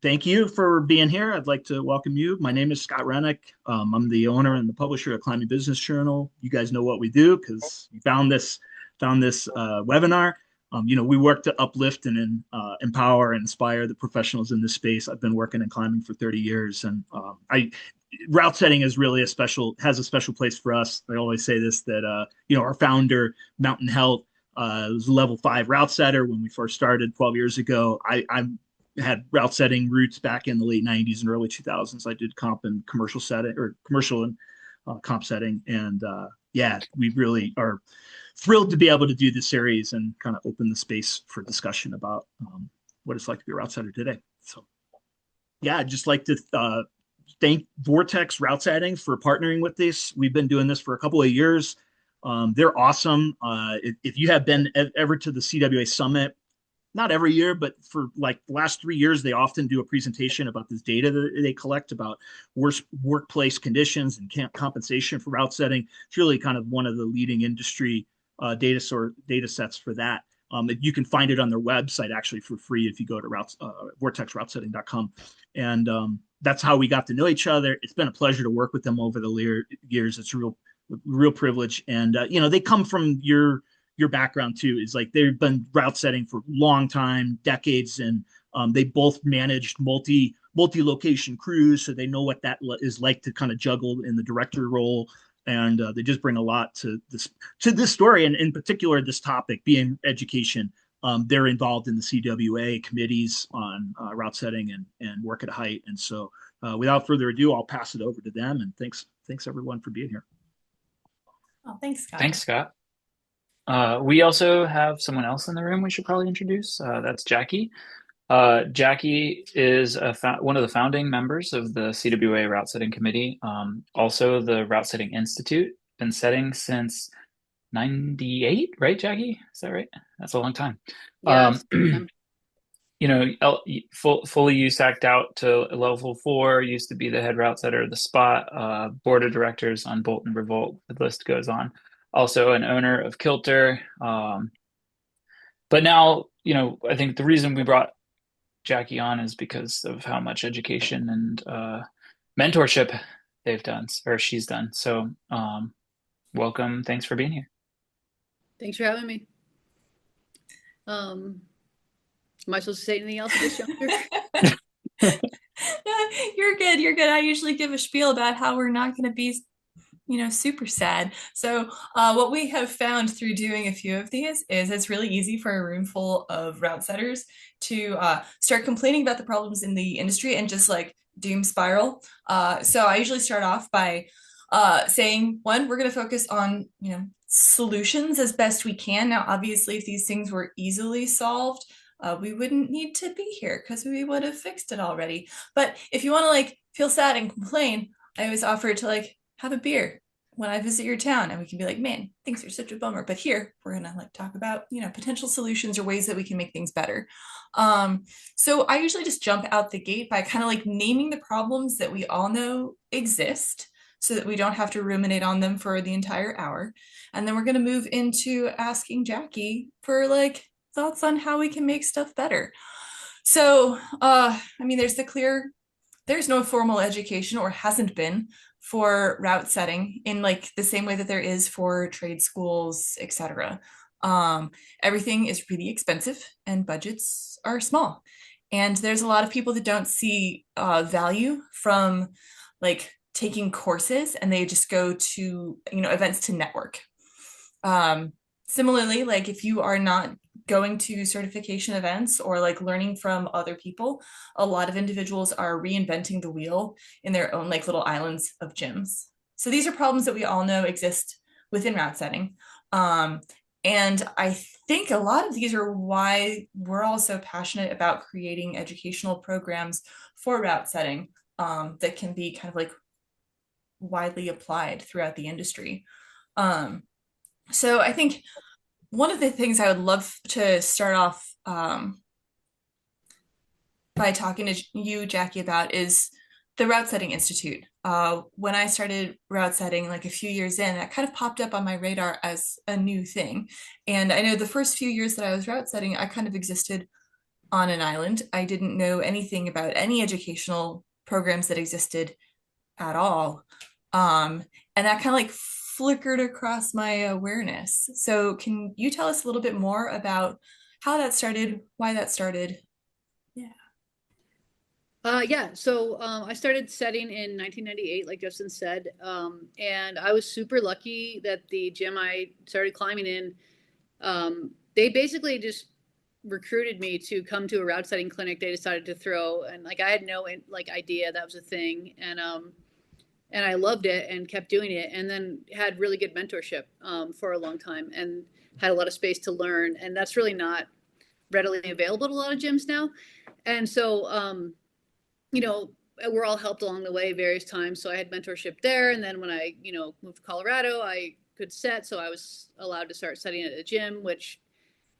Thank you for being here. I'd like to welcome you. My name is Scott Rennick. I'm the owner and the publisher of Climbing Business Journal. You guys know what we do because you found this webinar. We work to uplift and empower and inspire the professionals in this space. I've been working in climbing for 30 years, and I route setting is really has a special place for us. I always say this that our founder, Mountain Health, was a level 5 route setter when we first started 12 years ago. I'm had route setting roots back in the late 90s and early 2000s. I did comp and commercial setting or commercial and comp setting. And yeah, we really are thrilled to be able to do this series and kind of open the space for discussion about what it's like to be a route setter today. So yeah, I'd just like to thank Vortex Routesetting for partnering with this. We've been doing this for a couple of years. They're awesome. If you have been ever to the CWA Summit, not every year, but for like the last 3 years, they often do a presentation about this data that they collect about workplace conditions and compensation for route setting. It's really kind of one of the leading industry data sets for that. You can find it on their website actually for free if you go to vortexroutesetting.com. And that's how we got to know each other. It's been a pleasure to work with them over the years. It's a real privilege. And, they come from your background too. Is like they've been route setting for a long time, decades, and they both managed multi-location crews, so they know what that is like to kind of juggle in the director role. And they just bring a lot to this story, and in particular this topic being education. They're involved in the CWA committees on route setting and work at height. And so, without further ado, I'll pass it over to them. And thanks everyone for being here. Oh, thanks, Scott. Thanks, Scott. We also have someone else in the room we should probably introduce. That's Jackie. Jackie is one of the founding members of the CWA Routesetting Committee, also the Routesetting Institute. Been setting since 98, right, Jackie? Is that right? That's a long time. Yes. Fully USAC'd out to level 4, used to be the head route setter of the spot, board of directors on Bolt and Revolt. The list goes on. Also an owner of Kilter. But now, I think the reason we brought Jackie on is because of how much education and mentorship they've done, or she's done. So welcome. Thanks for being here. Thanks for having me. Am I supposed to say anything else at this juncture? You're good. You're good. I usually give a spiel about how we're not going to be super sad. So what we have found through doing a few of these is it's really easy for a room full of route setters to start complaining about the problems in the industry and just like doom spiral. So I usually start off by saying, one, we're going to focus on, solutions as best we can. Now, obviously, if these things were easily solved, we wouldn't need to be here because we would have fixed it already. But if you want to like feel sad and complain, I always offer to like have a beer when I visit your town, and we can be like, man, things are such a bummer. But here we're gonna like talk about, potential solutions or ways that we can make things better. So I usually just jump out the gate by kind of like naming the problems that we all know exist so that we don't have to ruminate on them for the entire hour. And then we're gonna move into asking Jackie for like thoughts on how we can make stuff better. So, there's no formal education or hasn't been for route setting in like the same way that there is for trade schools, etc. Everything is really expensive and budgets are small. And there's a lot of people that don't see value from like taking courses, and they just go to, events to network. Similarly, like if you are not going to certification events or like learning from other people, a lot of individuals are reinventing the wheel in their own like little islands of gyms. So these are problems that we all know exist within route setting. And I think a lot of these are why we're all so passionate about creating educational programs for route setting that can be kind of like widely applied throughout the industry. So I think one of the things I would love to start off by talking to you, Jackie, about is the Routesetting Institute. When I started route setting like a few years in, that kind of popped up on my radar as a new thing. And I know the first few years that I was route setting, I kind of existed on an island. I didn't know anything about any educational programs that existed at all. And that kind of like flickered across my awareness. So, can you tell us a little bit more about how that started, why that started? Yeah. Yeah, so I started setting in 1998, like Justin said, and I was super lucky that the gym I started climbing in, they basically just recruited me to come to a route setting clinic they decided to throw, and like I had no like idea that was a thing, and I loved it and kept doing it, and then had really good mentorship for a long time, and had a lot of space to learn, and that's really not readily available at a lot of gyms now, and so. You know, we're all helped along the way various times. So I had mentorship there. And then when I, moved to Colorado, I could set. So I was allowed to start setting at a gym, which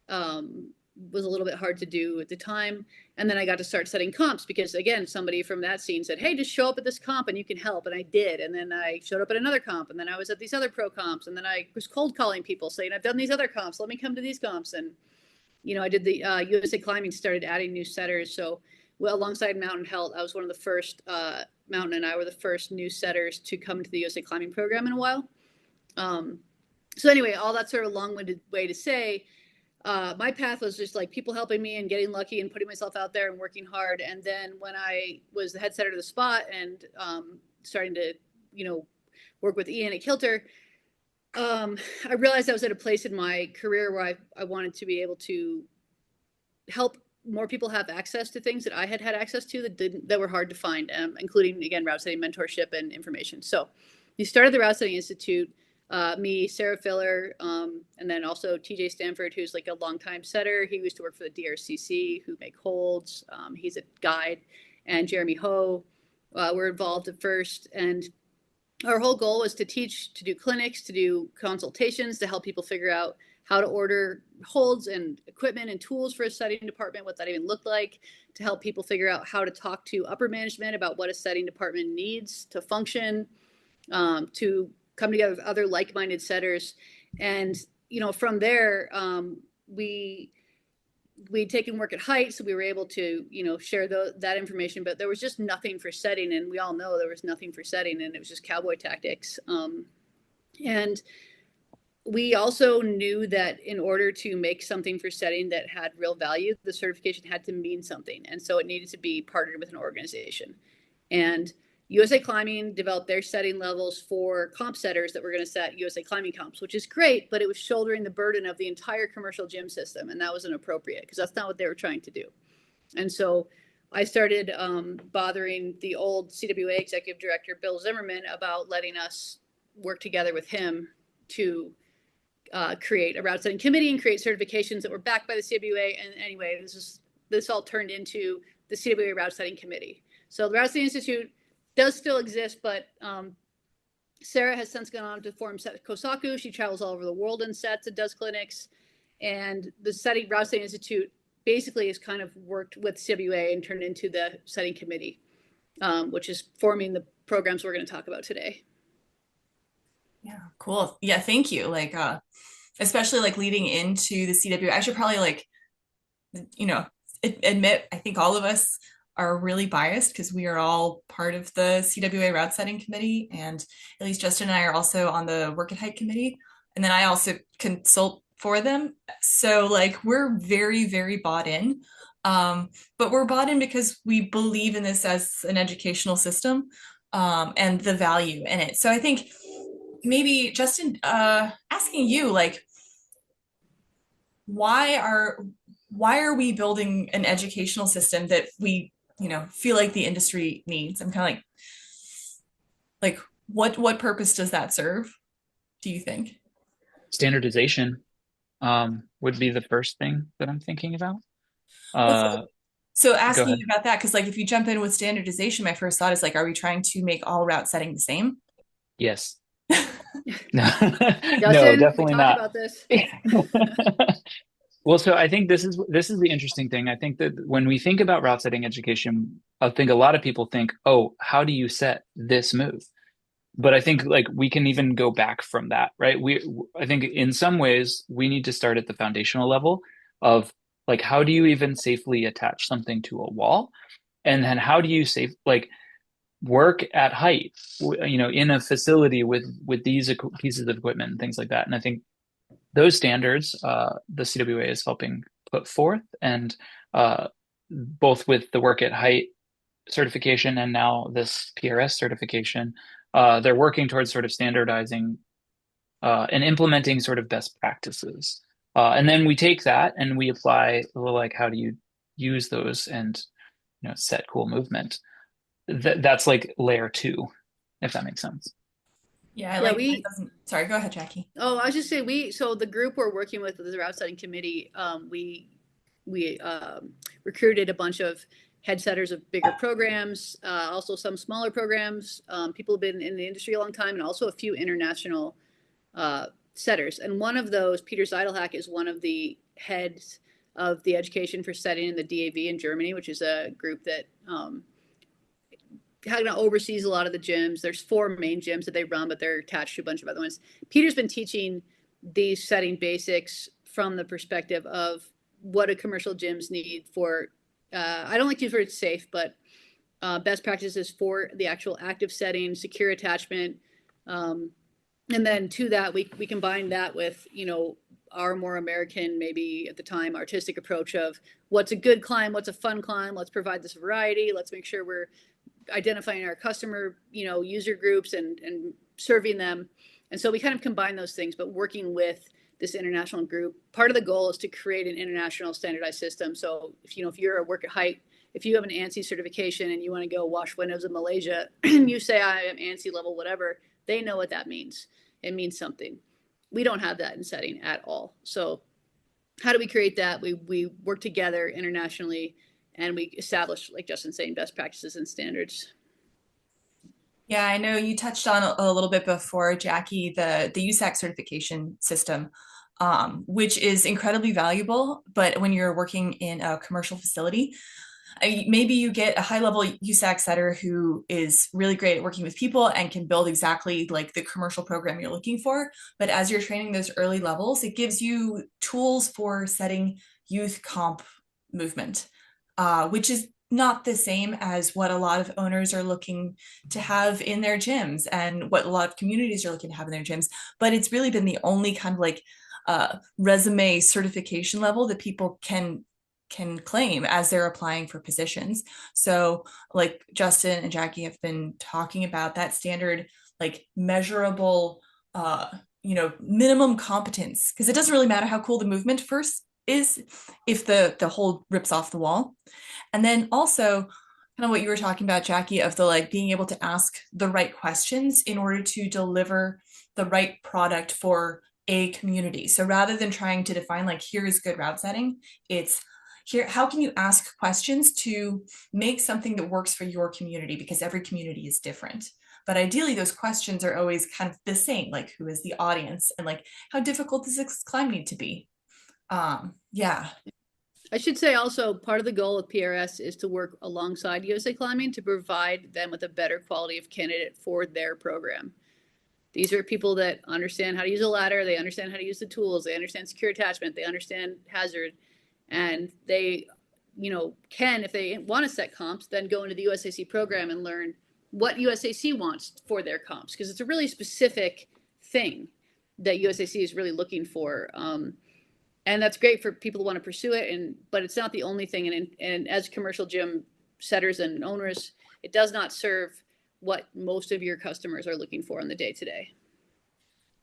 was a little bit hard to do at the time. And then I got to start setting comps because, again, somebody from that scene said, hey, just show up at this comp and you can help. And I did. And then I showed up at another comp. And then I was at these other pro comps. And then I was cold calling people saying, I've done these other comps. Let me come to these comps. And I did the USA Climbing, started adding new setters. So, well, alongside Mountain Health, I was one of the first, Mountain and I were the first new setters to come to the USA Climbing program in a while. So anyway, all that sort of long-winded way to say, my path was just like people helping me and getting lucky and putting myself out there and working hard. And then when I was the head setter to the spot and starting to, work with Ian at Hueflte, I realized I was at a place in my career where I wanted to be able to help more people have access to things that I had access to that were hard to find, including, again, route setting, mentorship, and information. So we started the Route Setting Institute, me, Sarah Filler, and then also TJ Stanford, who's like a longtime setter. He used to work for the DRCC, who make holds. He's a guide. And Jeremy Ho were involved at first. And our whole goal was to teach, to do clinics, to do consultations, to help people figure out how to order holds and equipment and tools for a setting department, what that even looked like, to help people figure out how to talk to upper management about what a setting department needs to function, to come together with other like-minded setters. And, from there, we'd taken work at height, so we were able to, share that information, but there was just nothing for setting. And we all know there was nothing for setting, and it was just cowboy tactics. And we also knew that in order to make something for setting that had real value, the certification had to mean something. And so it needed to be partnered with an organization. And USA Climbing developed their setting levels for comp setters that were going to set USA Climbing comps, which is great, but it was shouldering the burden of the entire commercial gym system. And that was inappropriate because that's not what they were trying to do. And so I started bothering the old CWA executive director, Bill Zimmerman, about letting us work together with him to create a route setting committee and create certifications that were backed by the CWA. And anyway, this all turned into the CWA Route Setting Committee. So the Route Setting Institute does still exist, but Sarah has since gone on to form Kosaku. She travels all over the world and sets and does clinics. And the Route Setting Institute basically has kind of worked with CWA and turned into the setting committee, which is forming the programs we're going to talk about today. Yeah, cool. Yeah, thank you. Like, especially like leading into the CWA, I should probably admit, I think all of us are really biased because we are all part of the CWA Route Setting Committee. And at least Justin and I are also on the Work at Height Committee. And then I also consult for them. So like, we're very, very bought in. But we're bought in because we believe in this as an educational system, and the value in it. So I think maybe Justin, asking you, like, why are we building an educational system that we feel like the industry needs? I'm kind of like what purpose does that serve, do you think? Standardization would be the first thing that I'm thinking about. So asking you about that, because like if you jump in with standardization, my first thought is like, are we trying to make all route setting the same? Yes. No, Justin, no, definitely we not. talked about this. Well, so I think this is the interesting thing. I think that when we think about route setting education, I think a lot of people think, oh, how do you set this move? But I think like we can even go back from that, right? I think in some ways we need to start at the foundational level of like how do you even safely attach something to a wall? And then how do you work at height, in a facility with these pieces of equipment and things like that? And I think those standards, the CWA is helping put forth, and both with the work at height certification and now this PRS certification, they're working towards sort of standardizing and implementing sort of best practices. And then we take that and we apply, like, how do you use those and set cool movement? That's like layer 2, if that makes sense. Yeah, sorry, go ahead, Jackie. Oh, I was just saying, so the group we're working with the Routesetting Committee, we recruited a bunch of head setters of bigger programs, also some smaller programs, people who've been in the industry a long time, and also a few international setters. And one of those, Peter Zeidelhack, is one of the heads of the education for setting in the DAV in Germany, which is a group that oversees a lot of the gyms. There's 4 main gyms that they run, but they're attached to a bunch of other ones. Peter's been teaching these setting basics from the perspective of what a commercial gyms need for, I don't like to use the word safe, but best practices for the actual active setting, secure attachment. And then to that, we combine that with, our more American, maybe at the time, artistic approach of what's a good climb, what's a fun climb, let's provide this variety, let's make sure we're identifying our customer, user groups and serving them. And so we kind of combine those things, but working with this international group. Part of the goal is to create an international standardized system. So if you're a work at height, if you have an ANSI certification and you want to go wash windows in Malaysia and you say I am ANSI level whatever, they know what that means. It means something. We don't have that in setting at all. So how do we create that? We work together internationally, and we establish, like Justin's saying, best practices and standards. Yeah, I know you touched on a little bit before, Jackie, the USAC certification system, which is incredibly valuable. But when you're working in a commercial facility, maybe you get a high-level USAC setter who is really great at working with people and can build exactly like the commercial program you're looking for. But as you're training those early levels, it gives you tools for setting youth comp movement, which is not the same as what a lot of owners are looking to have in their gyms and what a lot of communities are looking to have in their gyms. But it's really been the only kind of like resume certification level that people can claim as they're applying for positions. So like Justin and Jackie have been talking about, that standard, like measurable, minimum competence, because it doesn't really matter how cool the movement first is if the hold rips off the wall. And then also kind of what you were talking about, Jackie, of the like being able to ask the right questions in order to deliver the right product for a community. So rather than trying to define like, here is good route setting, it's here, how can you ask questions to make something that works for your community? Because every community is different. But ideally, those questions are always kind of the same, like who is the audience and like how difficult does this climb need to be? Yeah. I should say also part of the goal of PRS is to work alongside USA Climbing to provide them with a better quality of candidate for their program. These are people that understand how to use a ladder, they understand how to use the tools, they understand secure attachment, they understand hazard, and they, can, if they want to set comps, then go into the USAC program and learn what USAC wants for their comps, because it's a really specific thing that USAC is really looking for. And that's great for people who want to pursue it, but it's not the only thing. And as commercial gym setters and owners, it does not serve what most of your customers are looking for in the day to day.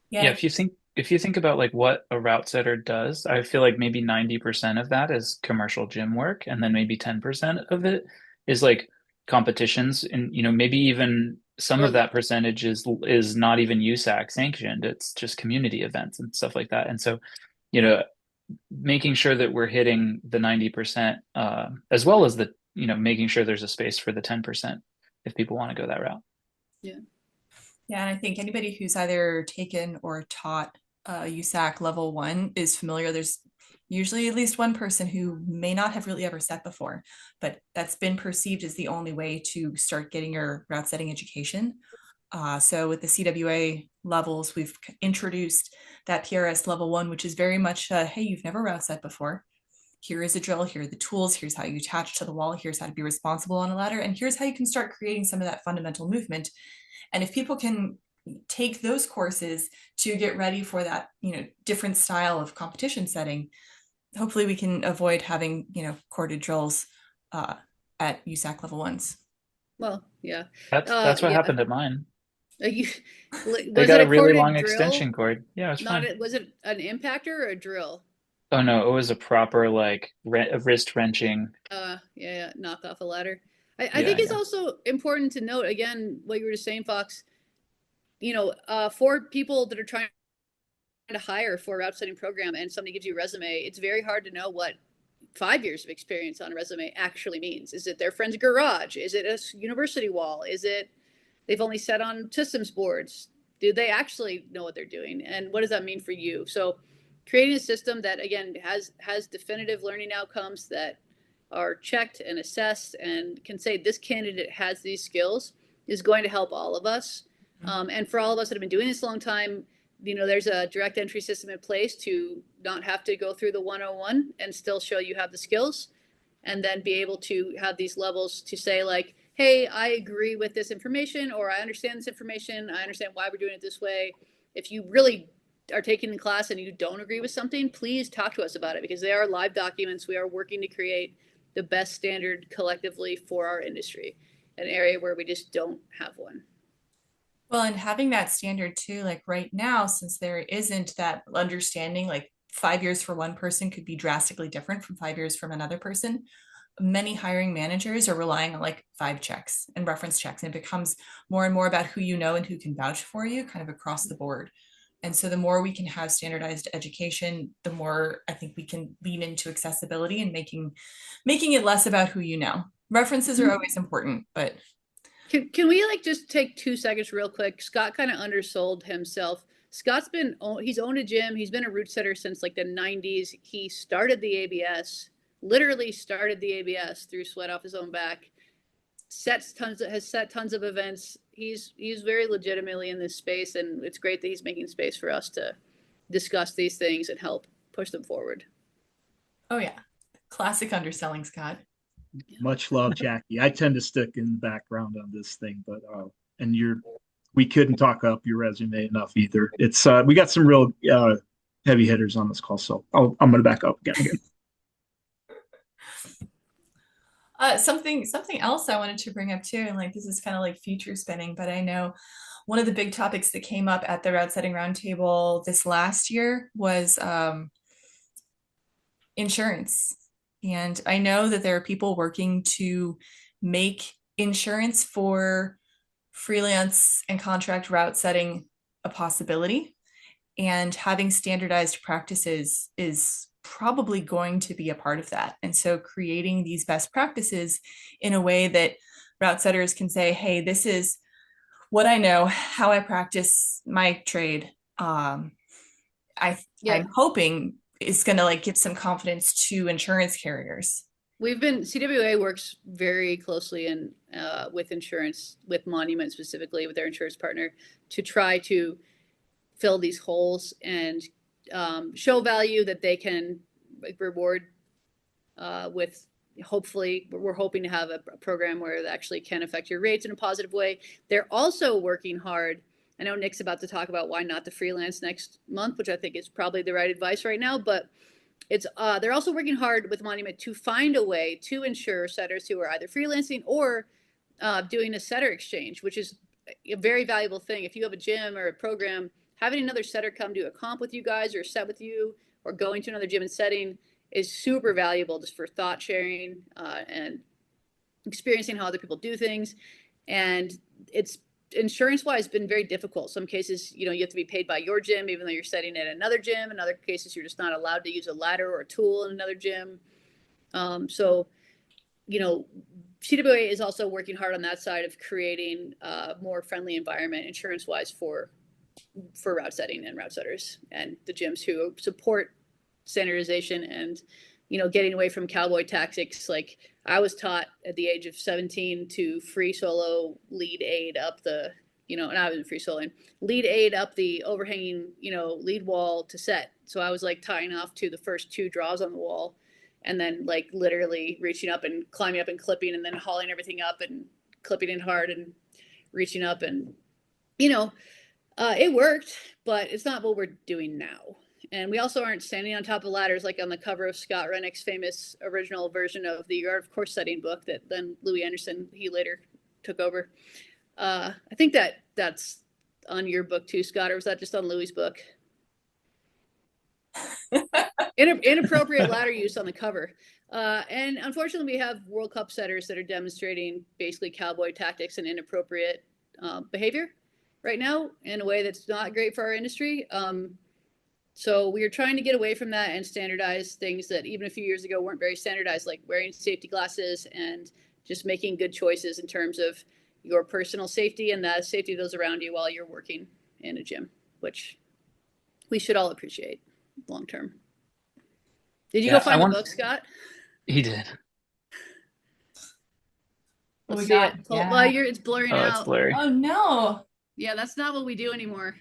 Yeah, if you think about like what a route setter does, I feel like maybe 90% of that is commercial gym work, and then maybe 10% of it is like competitions, and maybe even some of that percentage is not even USAC sanctioned. It's just community events and stuff like that. And so, making sure that we're hitting the 90%, as well as making sure there's a space for the 10% if people want to go that route. Yeah. Yeah, and I think anybody who's either taken or taught USAC level 1 is familiar. There's usually at least one person who may not have really ever set before, but that's been perceived as the only way to start getting your route setting education. So with the CWA levels, we've introduced that PRS level 1, which is very much, hey, you've never route set before. here is a drill, here are the tools, here's how you attach to the wall, here's how to be responsible on a ladder, and here's how you can start creating some of that fundamental movement. And if people can take those courses to get ready for that, different style of competition setting, hopefully we can avoid having, corded drills at USAC level 1s. Well, yeah. That's what happened at mine. They They got a really long extension cord. Yeah, it was fine. Was it an impactor or a drill? Oh no, it was a proper wrist wrenching. Yeah, knock off a ladder. I think it's also important to note, again, what you were just saying, Fox, for people that are trying to hire for a route setting program and somebody gives you a resume, it's very hard to know what 5 years of experience on a resume actually means. Is it their friend's garage? Is it a university wall? Is it they've only sat on systems boards? Do they actually know what they're doing? And what does that mean for you? So creating a system that, again, has definitive learning outcomes that are checked and assessed and can say this candidate has these skills is going to help all of us. And for all of us that have been doing this a long time, there's a direct entry system in place to not have to go through the 101 and still show you have the skills, and then be able to have these levels to say like, hey, I agree with this information, or I understand this information. I understand why we're doing it this way. If you really are taking the class and you don't agree with something, please talk to us about it, because they are live documents. We are working to create the best standard collectively for our industry, an area where we just don't have one. Well, and having that standard too, like right now, since there isn't that understanding, like 5 years for one person could be drastically different from 5 years from another person. Many hiring managers are relying on like 5 checks and reference checks, and it becomes more and more about who you know and who can vouch for you kind of across the board. And so the more we can have standardized education, the more I think we can lean into accessibility and making it less about who you know. References are always important, but can we just take 2 seconds real quick? Scott kind of undersold himself. Scott's he's owned a gym. He's been a route setter since like the 90s. He started the ABS, literally started the ABS through sweat off his own back, has set tons of events. He's very legitimately in this space, and it's great that he's making space for us to discuss these things and help push them forward. Oh yeah. Classic underselling, Scott. Much love, Jackie. I tend to stick in the background on this thing, but we couldn't talk up your resume enough either. It's we got some real heavy hitters on this call, so I'm going to back up again. Something else I wanted to bring up too, and like this is kind of like future spinning, but I know one of the big topics that came up at the Route Setting Roundtable this last year was insurance. And I know that there are people working to make insurance for freelance and contract route setting a possibility. And having standardized practices is probably going to be a part of that. And so creating these best practices in a way that route setters can say, hey, this is what I know, how I practice my trade. I'm hoping is going to like give some confidence to insurance carriers. CWA works very closely with insurance, with Monument specifically, with their insurance partner, to try to fill these holes and show value that they can reward with. Hopefully, we're hoping to have a program where it actually can affect your rates in a positive way. They're also working hard. I know Nick's about to talk about why not the freelance next month, which I think is probably the right advice right now, but they're also working hard with Monument to find a way to ensure setters who are either freelancing or doing a setter exchange, which is a very valuable thing. If you have a gym or a program, having another setter come do a comp with you guys or set with you, or going to another gym and setting is super valuable just for thought sharing and experiencing how other people do things. And it's insurance-wise been very difficult. Some cases, you have to be paid by your gym, even though you're setting at another gym. In other cases, you're just not allowed to use a ladder or a tool in another gym. CWA is also working hard on that side of creating a more friendly environment insurance-wise for route setting and route setters and the gyms who support standardization and, getting away from cowboy tactics. Like I was taught at the age of 17 to free solo lead aid up the, and I wasn't free soloing, lead aid up the overhanging, lead wall to set. So I was like tying off to the first 2 draws on the wall. and then like literally reaching up and climbing up and clipping and then hauling everything up and clipping it hard and reaching up. And, it worked, but it's not what we're doing now. And we also aren't standing on top of ladders like on the cover of Scott Rennick's famous original version of the Art of Course Setting book that then Louis Anderson, he later took over. I think that's on your book too, Scott, or was that just on Louis's book? Inappropriate ladder use on the cover. And unfortunately, we have World Cup setters that are demonstrating basically cowboy tactics and inappropriate behavior right now in a way that's not great for our industry. So we are trying to get away from that and standardize things that even a few years ago weren't very standardized, like wearing safety glasses and just making good choices in terms of your personal safety and the safety of those around you while you're working in a gym, which we should all appreciate long term. Did you go find the book, Scott? He did. We got, well, it's blurring out. It's blurry. Oh no. Yeah, that's not what we do anymore.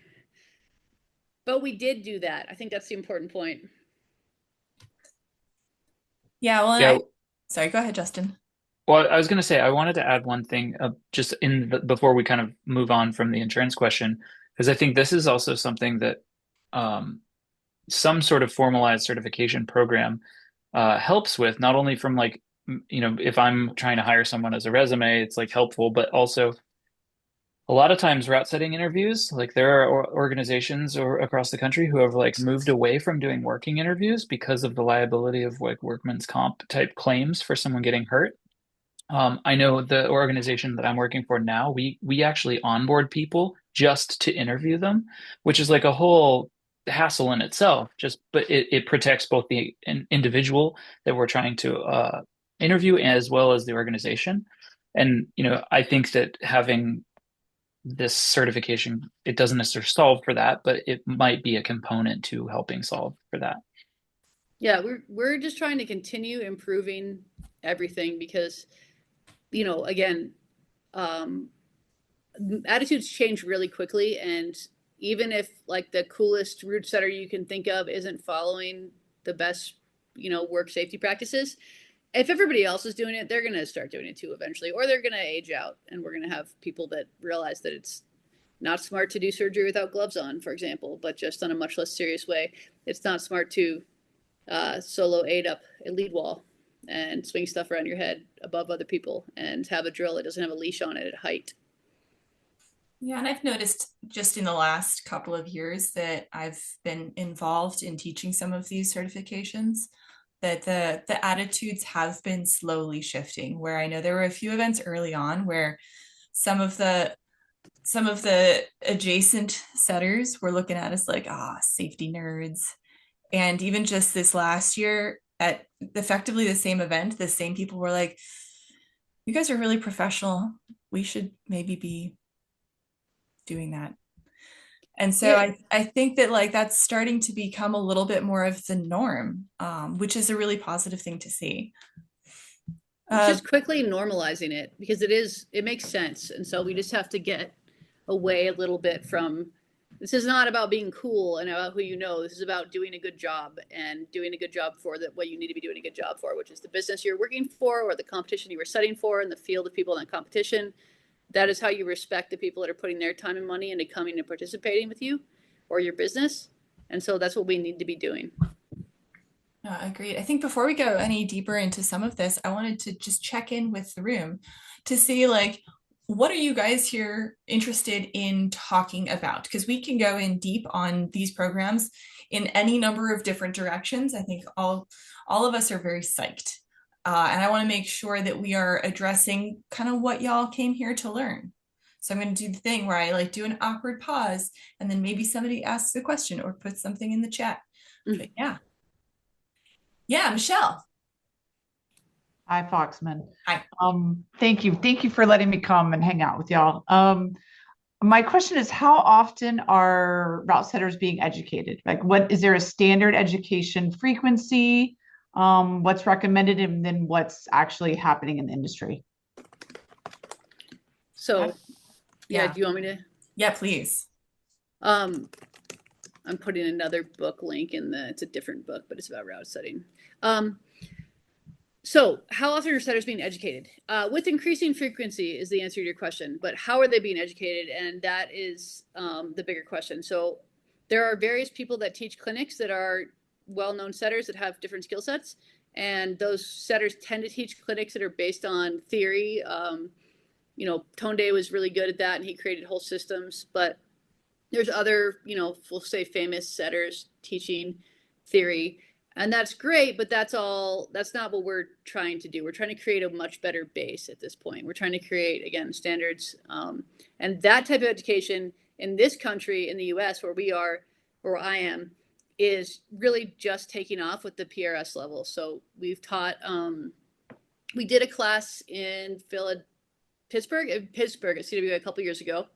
But we did do that. I think that's the important point. Yeah, well, sorry, go ahead, Justin. Well, I was going to say, I wanted to add one thing just before we kind of move on from the insurance question, because I think this is also something that some sort of formalized certification program helps with, not only from like, if I'm trying to hire someone as a resume, it's like helpful, but also a lot of times route setting interviews, like there are organizations across the country who have like moved away from doing working interviews because of the liability of like workman's comp type claims for someone getting hurt. I know the organization that I'm working for now, we actually onboard people just to interview them, which is like a whole hassle in itself, but it protects both the individual that we're trying to interview as well as the organization. And, I think that having this certification, it doesn't necessarily solve for that, but it might be a component to helping solve for that. Yeah, we're just trying to continue improving everything because, again, attitudes change really quickly. And even if like the coolest route setter you can think of isn't following the best, work safety practices, if everybody else is doing it, they're going to start doing it too eventually, or they're going to age out and we're going to have people that realize that it's not smart to do surgery without gloves on, for example, but just on a much less serious way. It's not smart to solo aid up a lead wall and swing stuff around your head above other people and have a drill that doesn't have a leash on it at height. Yeah, and I've noticed just in the last couple of years that I've been involved in teaching some of these certifications, that the attitudes have been slowly shifting, where I know there were a few events early on where some of the adjacent setters were looking at us like, safety nerds. And even just this last year at effectively the same event, the same people were like, you guys are really professional. We should maybe be doing that. And so yeah. I think that like that's starting to become a little bit more of the norm, which is a really positive thing to see. It's just quickly normalizing it because it makes sense. And so we just have to get away a little bit from, this is not about being cool and about who you know. This is about doing a good job and doing a good job for what you need to be doing a good job for, which is the business you're working for or the competition you were studying for and the field of people in that competition. That is how you respect the people that are putting their time and money into coming and participating with you or your business. And so that's what we need to be doing. Agreed. I think before we go any deeper into some of this, I wanted to just check in with the room to see like, what are you guys here interested in talking about? Because we can go in deep on these programs in any number of different directions. I think all of us are very psyched. And I want to make sure that we are addressing kind of what y'all came here to learn. So I'm going to do the thing where I like do an awkward pause and then maybe somebody asks a question or puts something in the chat. But yeah. Yeah, Michelle. Hi, Foxman. Hi. Thank you for letting me come and hang out with y'all. My question is, how often are route setters being educated? Like, is there a standard education frequency? What's recommended and then what's actually happening in the industry? So, yeah, do you want me to? Yeah, please. I'm putting another book link it's a different book, but it's about route setting. So how often are setters being educated? With increasing frequency is the answer to your question, but how are they being educated? And that is the bigger question. So there are various people that teach clinics that are well-known setters that have different skill sets. And those setters tend to teach clinics that are based on theory. Tone Day was really good at that, and he created whole systems. But there's other, we'll say famous setters teaching theory. And that's great, but that's not what we're trying to do. We're trying to create a much better base at this point. We're trying to create, again, standards. And that type of education in this country, in the US, where I am, is really just taking off with the PRS level. So we've taught, we did a class in Pittsburgh at CWA a couple years ago,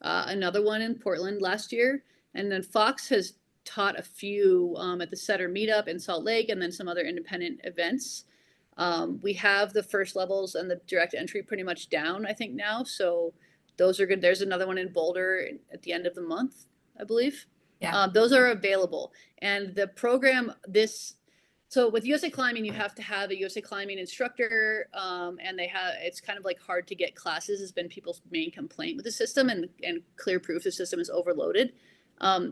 another one in Portland last year. And then Fox has taught a few at the setter meetup in Salt Lake, and then some other independent events. We have the first levels and the direct entry pretty much down, I think, now. So those are good. There's another one in Boulder at the end of the month, I believe. Yeah. Those are available. And the program, so with USA Climbing, you have to have a USA Climbing instructor, and it's kind of like hard to get classes has been people's main complaint with the system, and clear proof the system is overloaded.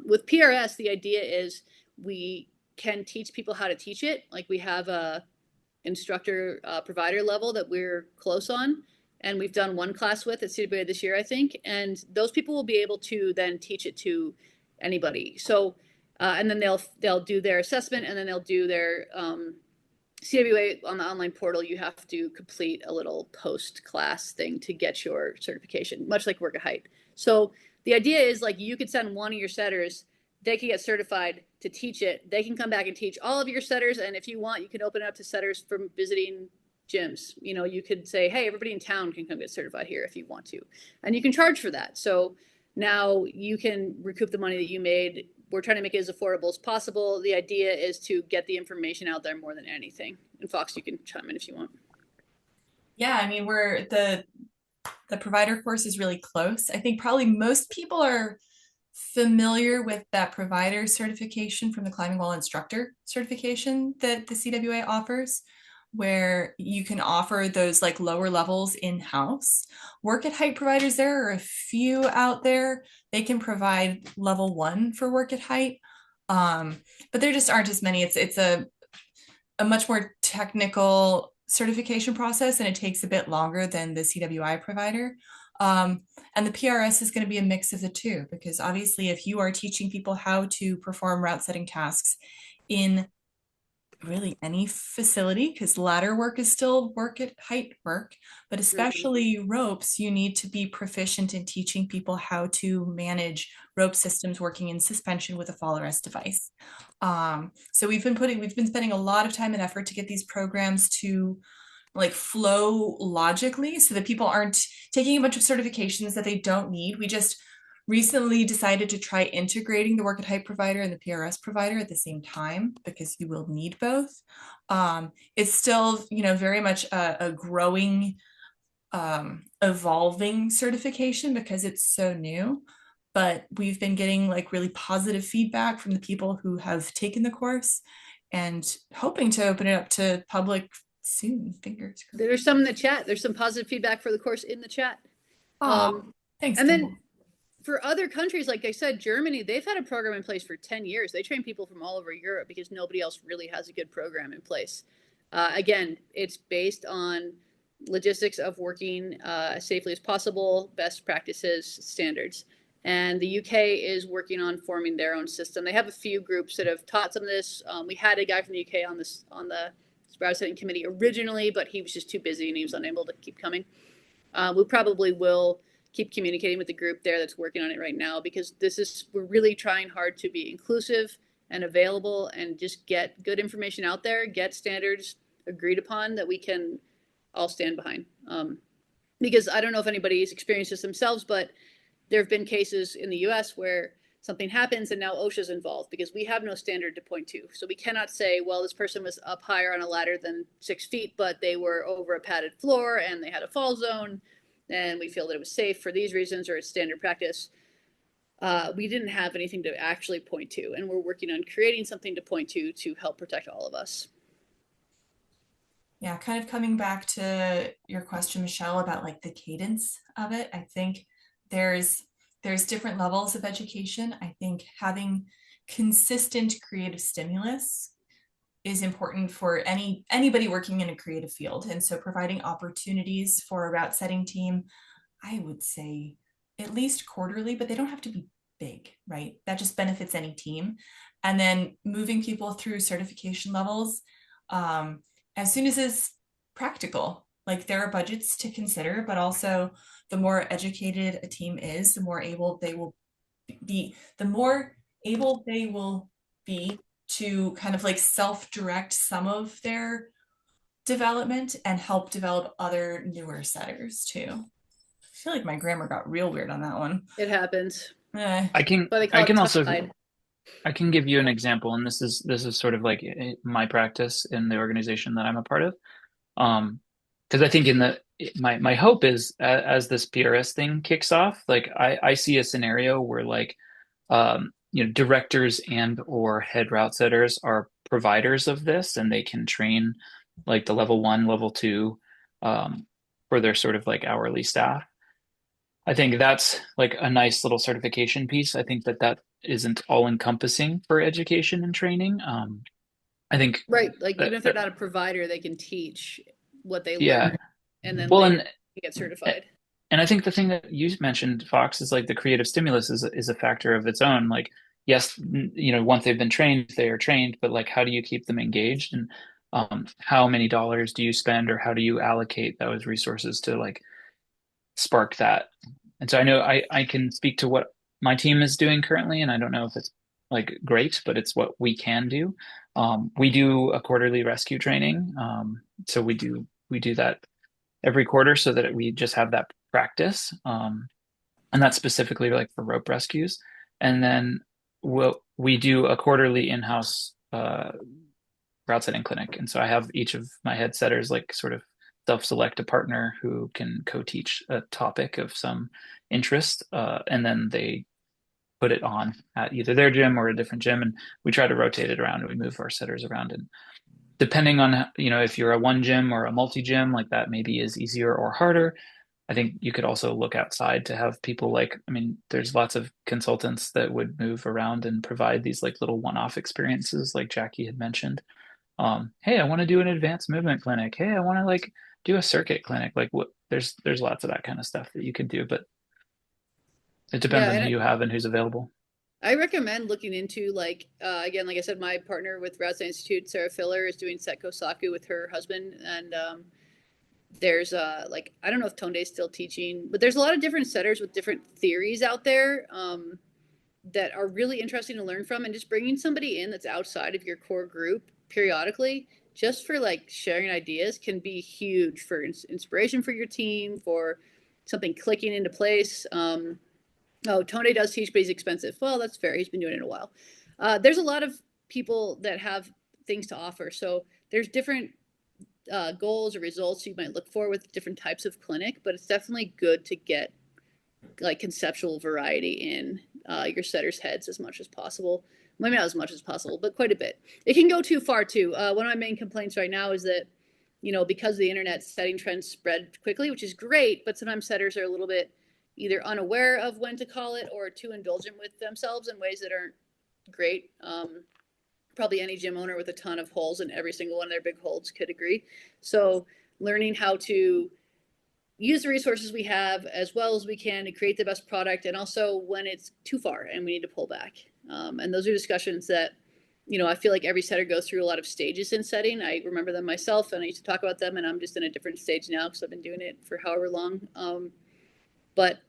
With PRS, the idea is we can teach people how to teach it. Like we have a instructor provider level that we're close on, and we've done one class with at CWA this year, I think. And those people will be able to then teach it to anybody. So, and then they'll do their assessment, and then they'll do their CWA on the online portal. You have to complete a little post-class thing to get your certification, much like Work at Height. So the idea is like you could send one of your setters, they can get certified to teach it. They can come back and teach all of your setters. And if you want, you can open it up to setters from visiting gyms. You could say, hey, everybody in town can come get certified here if you want to. And you can charge for that. So now you can recoup the money that you made. We're trying to make it as affordable as possible. The idea is to get the information out there more than anything. And Fox, you can chime in if you want. Yeah, I mean, the provider course is really close. I think probably most people are familiar with that provider certification from the climbing wall instructor certification that the CWA offers, where you can offer those like lower levels in-house. Work at Height providers, there are a few out there. They can provide level 1 for Work at Height, but there just aren't as many. It's a much more technical certification process, and it takes a bit longer than the CWI provider. And the PRS is going to be a mix of the two, because obviously if you are teaching people how to perform route setting tasks in really any facility, because ladder work is still Work at Height work, but especially ropes, you need to be proficient in teaching people how to manage rope systems working in suspension with a fall arrest device. So we've been spending a lot of time and effort to get these programs to like flow logically so that people aren't taking a bunch of certifications that they don't need. We just recently decided to try integrating the Work at Height provider and the PRS provider at the same time, because you will need both. It's still, very much a growing, evolving certification because it's so new. But we've been getting like really positive feedback from the people who have taken the course, and hoping to open it up to public soon. Fingers crossed. There's some in the chat. There's some positive feedback for the course in the chat. Thanks. And then for other countries, like I said, Germany, they've had a program in place for 10 years. They train people from all over Europe because nobody else really has a good program in place. Again, it's based on logistics of working as safely as possible, best practices, standards. And the UK is working on forming their own system. They have a few groups that have taught some of this. We had a guy from the UK on the Routesetting Committee originally, but he was just too busy and he was unable to keep coming. We probably will keep communicating with the group there that's working on it right now, because we're really trying hard to be inclusive and available and just get good information out there, get standards agreed upon that we can all stand behind. Because I don't know if anybody's experienced this themselves, but there have been cases in the US where something happens and now OSHA's involved because we have no standard to point to. So we cannot say, well, this person was up higher on a ladder than 6 feet, but they were over a padded floor and they had a fall zone, and we feel that it was safe for these reasons, or it's standard practice. We didn't have anything to actually point to, and we're working on creating something to point to help protect all of us. Yeah, kind of coming back to your question, Michelle, about like the cadence of it. I think there's different levels of education. I think having consistent creative stimulus is important for anybody working in a creative field. And so providing opportunities for a route setting team, I would say at least quarterly, but they don't have to be big, right? That just benefits any team. And then moving people through certification levels as soon as is practical. Like there are budgets to consider, but also the more educated a team is, the more able they will be, to kind of like self-direct some of their development and help develop other newer setters too. I feel like my grammar got real weird on that one. It happens. I can But they call I can it also tongue-tied. I can give you an example, and this is sort of like my practice in the organization that I'm a part of. Because I think my hope is as this PRS thing kicks off, like I see a scenario where like directors and or head route setters are providers of this, and they can train like the level 1, level 2 for their sort of like hourly staff. I think that's like a nice little certification piece. I think that isn't all encompassing for education and training. I think Right. Like that, even if they're that not a provider, they can teach what they yeah. learn and then Well, later get certified. and I think the thing that you mentioned, Fox, is like the creative stimulus is a factor of its own. Like, yes, once they've been trained, they are trained, but like, how do you keep them engaged, and how many dollars do you spend, or how do you allocate those resources to like spark that? And so I know I can speak to what my team is doing currently, and I don't know if it's like great, but it's what we can do. We do a quarterly rescue training, so we do that every quarter so that we just have that practice. And that's specifically like for rope rescues. And then we do a quarterly in-house route setting clinic. And so I have each of my head setters like sort of self-select a partner who can co-teach a topic of some interest. And then they put it on at either their gym or a different gym. And we try to rotate it around and we move our setters around. And depending on, if you're a one gym or a multi-gym, like that maybe is easier or harder. I think you could also look outside to have people like, I mean, there's lots of consultants that would move around and provide these like little one-off experiences like Jackie had mentioned. Hey, I want to do an advanced movement clinic. Hey, I want to like do a circuit clinic. Like there's lots of that kind of stuff that you could do, but it depends Yeah, on who and you have and who's available. I recommend looking into like again, like I said, my partner with Route Institute, Sarah Filler, is doing Setko Saku with her husband, and there's like I don't know if Tonde is still teaching, but there's a lot of different setters with different theories out there that are really interesting to learn from, and just bringing somebody in that's outside of your core group periodically just for like sharing ideas can be huge for inspiration for your team, for something clicking into place. Oh, Tony does teach, but he's expensive. Well, that's fair. He's been doing it a while. There's a lot of people that have things to offer. So there's different goals or results you might look for with different types of clinic, but it's definitely good to get like conceptual variety in your setters' heads as much as possible. Maybe not as much as possible, but quite a bit. It can go too far too. One of my main complaints right now is that, because the internet, setting trends spread quickly, which is great, but sometimes setters are a little bit either unaware of when to call it or too indulgent with themselves in ways that aren't great. Probably any gym owner with a ton of holes in every single one of their big holds could agree. So learning how to use the resources we have as well as we can to create the best product, and also when it's too far and we need to pull back. And those are discussions that, I feel like every setter goes through a lot of stages in setting. I remember them myself, and I used to talk about them, and I'm just in a different stage now because I've been doing it for however long. But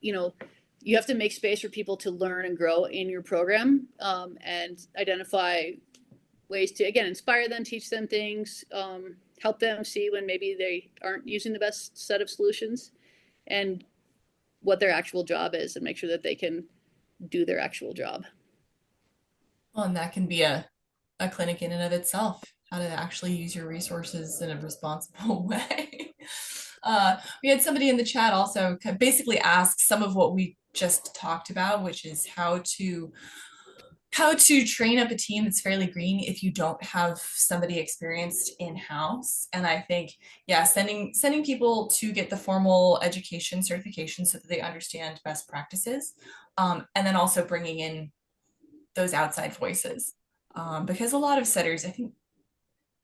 you have to make space for people to learn and grow in your program, and identify ways to, again, inspire them, teach them things, help them see when maybe they aren't using the best set of solutions, and what their actual job is, and make sure that they can do their actual job. Well, and that can be a clinic in and of itself, how to actually use your resources in a responsible way. We had somebody in the chat also basically ask some of what we just talked about, which is how to how to train up a team that's fairly green if you don't have somebody experienced in-house. And I think, yeah, sending people to get the formal education certification so that they understand best practices, and then also bringing in those outside voices, because a lot of setters, I think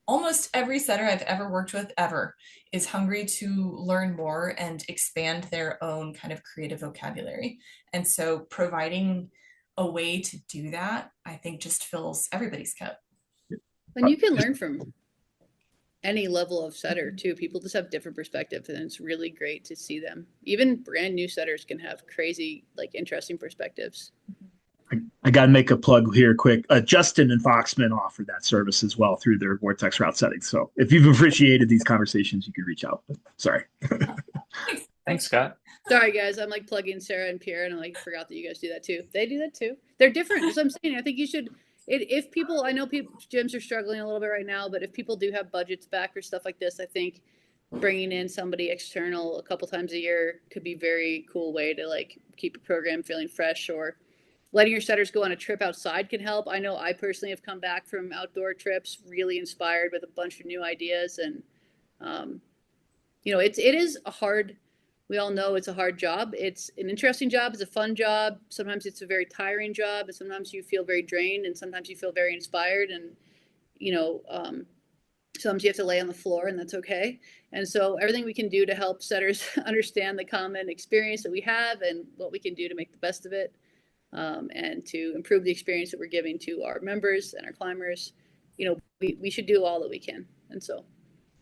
almost every setter I've ever worked with ever is hungry to learn more and expand their own kind of creative vocabulary. And so providing a way to do that, I think, just fills everybody's cup. And you can learn from any level of setter too. People just have different perspectives, and it's really great to see them. Even brand new setters can have crazy, like, interesting perspectives. I got to make a plug here quick. Justin and Foxman offer that service as well through their Vortex Routesetting. So if you've appreciated these conversations, you can reach out. Sorry. Thanks, Scott. Sorry, guys. I'm like plugging Sarah and Pierre, and I like forgot that you guys do that too. They do that too. They're different. That's what I'm saying. I think you should. If people, I know people, gyms are struggling a little bit right now, but if people do have budgets back or stuff like this, I think bringing in somebody external a couple times a year could be a very cool way to like keep your program feeling fresh, or letting your setters go on a trip outside can help. I know I personally have come back from outdoor trips really inspired with a bunch of new ideas, and it is a hard. We all know it's a hard job. It's an interesting job. It's a fun job. Sometimes it's a very tiring job, and sometimes you feel very drained, and sometimes you feel very inspired. And sometimes you have to lay on the floor, and that's okay. And so everything we can do to help setters understand the common experience that we have and what we can do to make the best of it, and to improve the experience that we're giving to our members and our climbers, we should do all that we can. And so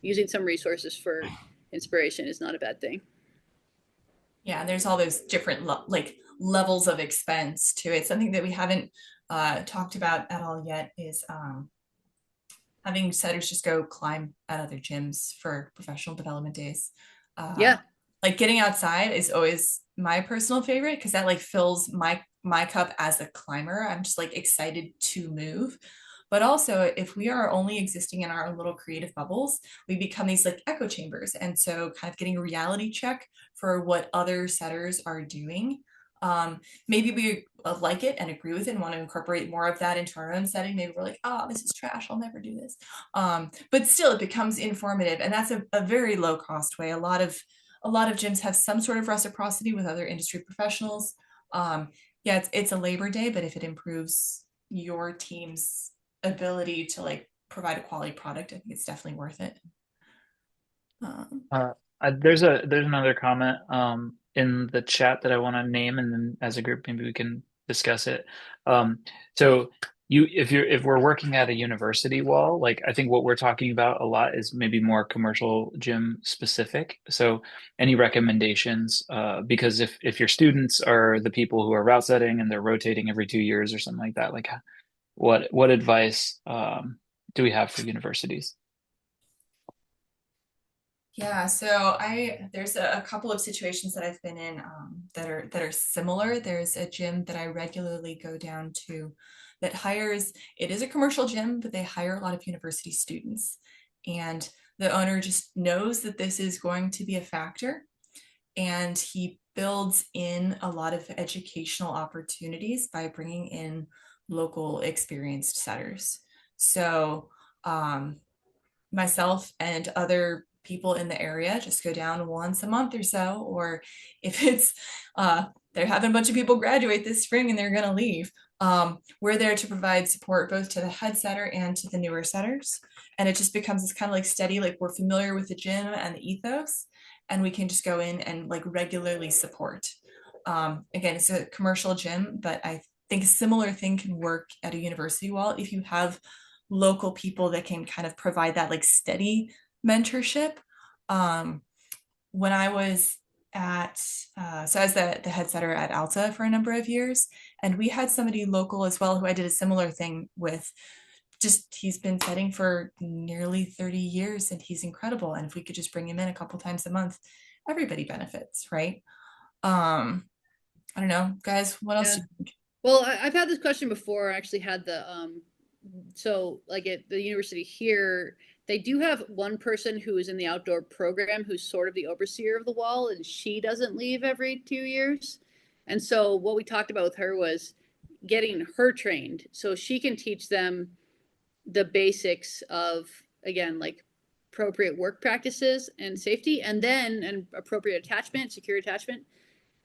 using some resources for inspiration is not a bad thing. Yeah, and there's all those different levels of expense to it. Something that we haven't talked about at all yet is having setters just go climb at other gyms for professional development days. Like getting outside is always my personal favorite, because that like fills my cup as a climber. I'm just like excited to move. But also, if we are only existing in our own little creative bubbles, we become these like echo chambers. And so kind of getting a reality check for what other setters are doing. Maybe we like it and agree with it and want to incorporate more of that into our own setting. Maybe we're like, oh, this is trash, I'll never do this. But still, it becomes informative. And that's a very low cost way. A lot of gyms have some sort of reciprocity with other industry professionals. Yeah, it's a labor day, but if it improves your team's ability to like provide a quality product, I think it's definitely worth it. There's another comment in the chat that I want to name, and then as a group maybe we can discuss it. So if we're working at a university wall, like I think what we're talking about a lot is maybe more commercial gym specific. So any recommendations, because if your students are the people who are route setting and they're rotating every 2 years or something like that, like what advice do we have for universities? Yeah, so there's a couple of situations that I've been in that are similar. There's a gym that I regularly go down to that hires, it is a commercial gym, but they hire a lot of university students. And the owner just knows that this is going to be a factor. And he builds in a lot of educational opportunities by bringing in local experienced setters. So myself and other people in the area just go down once a month or so, or if it's they're having a bunch of people graduate this spring and they're going to leave, we're there to provide support both to the head setter and to the newer setters. And it just becomes this kind of like steady, like we're familiar with the gym and the ethos, and we can just go in and like regularly support. Again, it's a commercial gym, but I think a similar thing can work at a university wall if you have local people that can kind of provide that like steady mentorship. When I was so I was the head setter at Alta for a number of years, and we had somebody local as well who I did a similar thing with. Just he's been setting for nearly 30 years and he's incredible. And if we could just bring him in a couple times a month, everybody benefits, right? I don't know, guys, what else do you think? Well, I've had this question before. I actually had so like at the university here, they do have one person who is in the outdoor program who's sort of the overseer of the wall, and she doesn't leave every 2 years. And so what we talked about with her was, getting her trained so she can teach them the basics of, again, like appropriate work practices and safety, and then and appropriate attachment, secure attachment.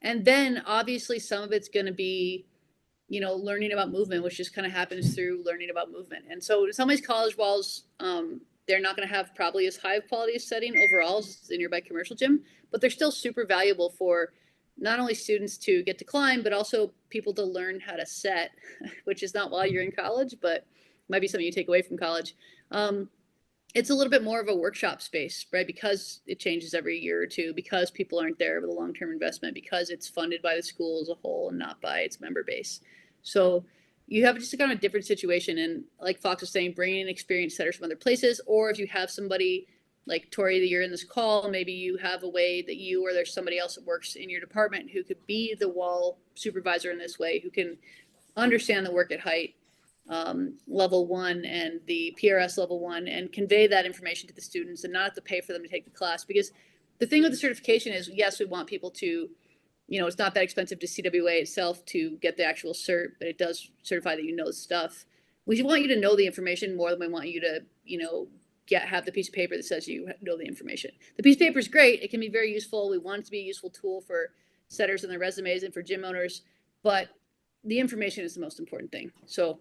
And then obviously some of it's going to be, you know, learning about movement, which just kind of happens through learning about movement. And so some of these college walls, they're not going to have probably as high of quality a setting overall as the nearby commercial gym, but they're still super valuable for not only students to get to climb, but also people to learn how to set, which is not while you're in college, but might be something you take away from college. It's a little bit more of a workshop space, right? Because it changes every year or two, because people aren't there with a long-term investment, because it's funded by the school as a whole and not by its member base. So you have just a kind of a different situation. And like Fox was saying, bringing in experienced setters from other places, or if you have somebody like Tori, that you're in this call, maybe you have a way that you or there's somebody else that works in your department who could be the wall supervisor in this way, who can understand the work at height level 1 and the PRS level 1 and convey that information to the students and not have to pay for them to take the class. Because the thing with the certification is, yes, we want people to, you know, it's not that expensive to CWA itself to get the actual cert, but it does certify that you know stuff. We want you to know the information more than we want you to, you know, have the piece of paper that says you know the information. The piece of paper is great. It can be very useful. We want it to be a useful tool for setters and their resumes and for gym owners, but the information is the most important thing. So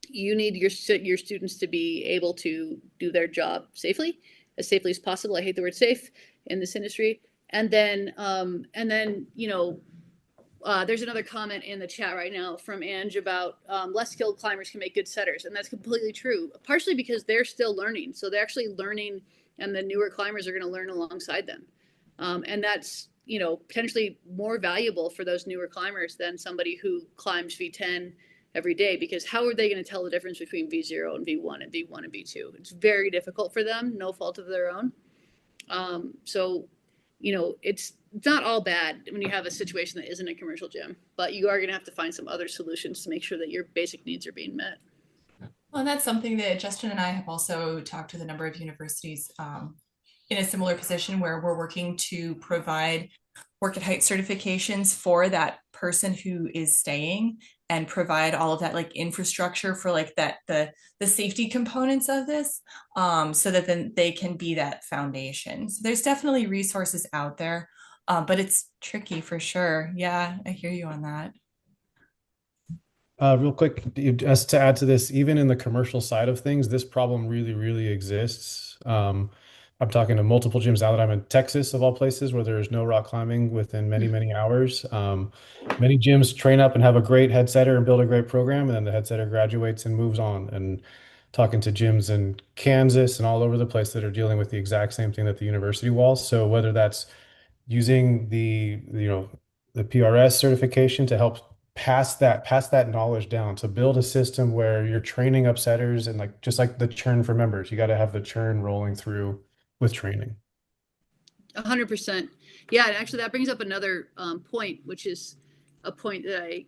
you need your students to be able to do their job safely as possible. I hate the word safe in this industry. And then, you know, there's another comment in the chat right now from Ange about less skilled climbers can make good setters. And that's completely true, partially because they're still learning. So they're actually learning, and the newer climbers are going to learn alongside them. And that's, you know, potentially more valuable for those newer climbers than somebody who climbs V10 every day, because how are they going to tell the difference between V0 and V1 and V1 and V2? It's very difficult for them, no fault of their own. So, you know, it's not all bad when you have a situation that isn't a commercial gym, but you are going to have to find some other solutions to make sure that your basic needs are being met. Well, and that's something that Justin and I have also talked with a number of universities in a similar position, where we're working to provide work at height certifications for that person who is staying, and provide all of that like infrastructure for like that the safety components of this, so that then they can be that foundation. So there's definitely resources out there, but it's tricky for sure. Yeah, I hear you on that. Real quick, just to add to this, even in the commercial side of things, this problem really, really exists. I'm talking to multiple gyms now that I'm in Texas, of all places, where there's no rock climbing within many, many hours. Many gyms train up and have a great head setter and build a great program, and then the head setter graduates and moves on. And talking to gyms in Kansas and all over the place that are dealing with the exact same thing that the university walls. So whether that's using the PRS certification to help pass that knowledge down, to build a system where you're training up setters, and like just like the churn for members, you got to have the churn rolling through with training. 100%. Yeah, and actually that brings up another point, which is a point that I